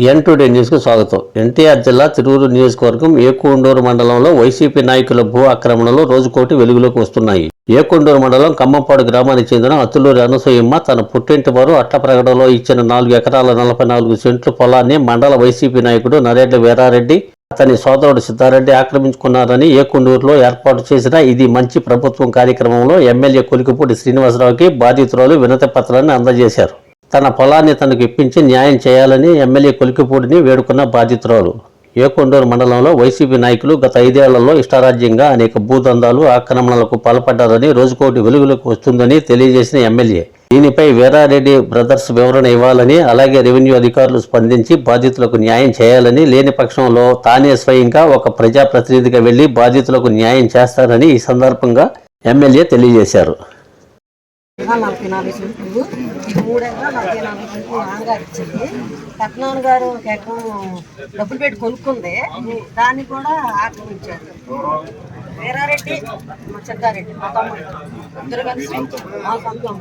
N2 న్యూస్కు స్వాగతం. ఎన్టీఆర్ జిల్లా తిరువురు నియోజకవర్గం ఏకొండూరు మండలంలో వైసీపీ నాయకుల భూ ఆక్రమణలు రోజుకోటి వెలుగులోకి వస్తున్నాయి. ఏకొండూరు మండలం కమ్మంపాడు గ్రామానికి చెందిన అతులూరి అనసూయమ్మ తన పుట్టింటి వారు అట్టప్రగడలో ఇచ్చిన 4 ఎకరాల 44 సెంట్లు పొలాన్ని మండల వైసీపీ నాయకుడు నరేడ్ల వీరారెడ్డి అతని సోదరుడు సిద్ధారెడ్డి ఆక్రమించుకున్నారని ఏకొండూరులో ఏర్పాటు చేసిన ఇది మంచి ప్రభుత్వం కార్యక్రమంలో ఎమ్మెల్యే కొలికిపూడి శ్రీనివాసరావుకి బాధితురాలు వినతి పత్రాన్ని అందజేశారు. తన పొలాన్ని తనకు ఇప్పించి న్యాయం చేయాలని ఎమ్మెల్యే కొలికిపూడిని వేడుకున్న బాధితురాలు. ఏకొండూరు మండలంలో వైసీపీ నాయకులు గత 5 ఏళ్లలో ఇష్టారాజ్యంగా అనేక భూదందాలు ఆక్రమణలకు పాల్పడ్డారని రోజుకోటి వెలుగులోకి వస్తుందని తెలియజేసిన ఎమ్మెల్యే దీనిపై వీరారెడ్డి బ్రదర్స్ వివరణ ఇవ్వాలని, అలాగే రెవెన్యూ అధికారులు స్పందించి బాధితులకు న్యాయం చేయాలని, లేని పక్షంలో తానే స్వయంగా ఒక ప్రజాప్రతినిధిగా వెళ్లి బాధితులకు న్యాయం చేస్తారని ఈ సందర్భంగా ఎమ్మెల్యే తెలియజేశారు. 44 సెంట్లు 3 ఎకరాలు 44 సెంట్లు నాన్నగారు ఇచ్చింది. పద్నాలుగు గారు ఒక ఎకరం డబ్బులు పెట్టి కొనుక్కుంది, దాన్ని కూడా ఆక్రమించారు. వీరారెడ్డి సిద్ధారెడ్డి మా తమ్ముడు ఇద్దరు కలిసి మా సొంతం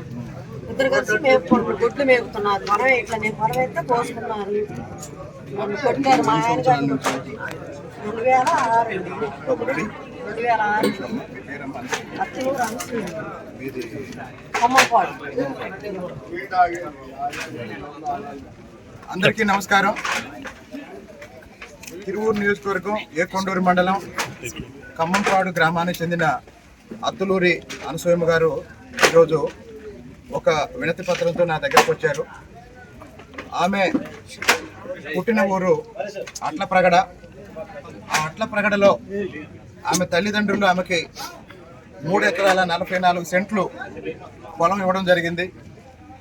ఇద్దరు కలిసి గుడ్లు మేపుతున్నారు. పొలం ఇట్లా నేను పొలం అయితే పోసుకున్నారు. నన్ను కొట్టారు. మా ఆయన గారు 2006 అచ్చలూరు అనసూయ కమ్మంపాడు. అందరికీ నమస్కారం. తిరువూరు నియోజకవర్గం ఏకొండూరు మండలం కమ్మంపాడు గ్రామానికి చెందిన అత్తులూరి అనసూయమ్మ గారు ఈరోజు ఒక వినతి పత్రంతో నా దగ్గరకు వచ్చారు. ఆమె పుట్టిన ఊరు అట్లప్రగడ. ఆ అట్లప్రగడలో ఆమె తల్లిదండ్రులు ఆమెకి 3 ఎకరాల 44 సెంట్లు పొలం ఇవ్వడం జరిగింది.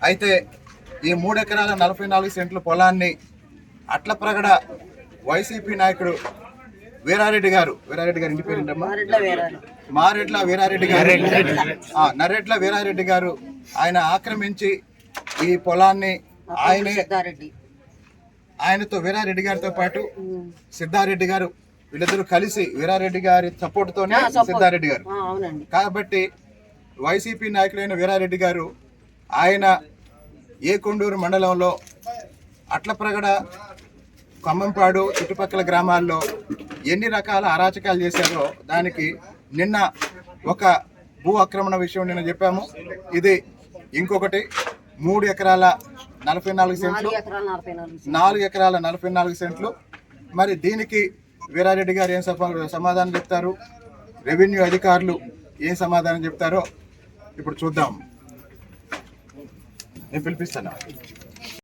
అయితే ఈ 3 ఎకరాల 44 సెంట్ల పొలాన్ని అట్లప్రగడ వైసీపీ నాయకుడు వీరారెడ్డి గారు ఇంటి పేరు నరేడ్ల వీరారెడ్డి గారు ఆయన ఆక్రమించి ఈ పొలాన్ని ఆయనతో వీరారెడ్డి గారితో పాటు సిద్ధారెడ్డి గారు వీళ్ళిద్దరూ కలిసి వీరారెడ్డి గారి సపోర్ట్తోనే సిద్ధారెడ్డి గారు కాబట్టి వైసీపీ నాయకులైన వీరారెడ్డి గారు ఆయన ఏకొండూరు మండలంలో అట్లప్రగడ, కమ్మంపాడు చుట్టుపక్కల గ్రామాల్లో ఎన్ని రకాల అరాచకాలు చేశారో దానికి నిన్న ఒక భూ ఆక్రమణ విషయం నిన్న చెప్పాము. ఇది ఇంకొకటి 3 ఎకరాల 44 సెంట్లు 4 ఎకరాల 44 సెంట్లు. మరి దీనికి వీరారెడ్డి గారు ఏం సమాధానం చెప్తారు, రెవెన్యూ అధికారులు ఏం సమాధానం చెప్తారో ఇప్పుడు చూద్దాం. నేను పిలిపిస్తాను.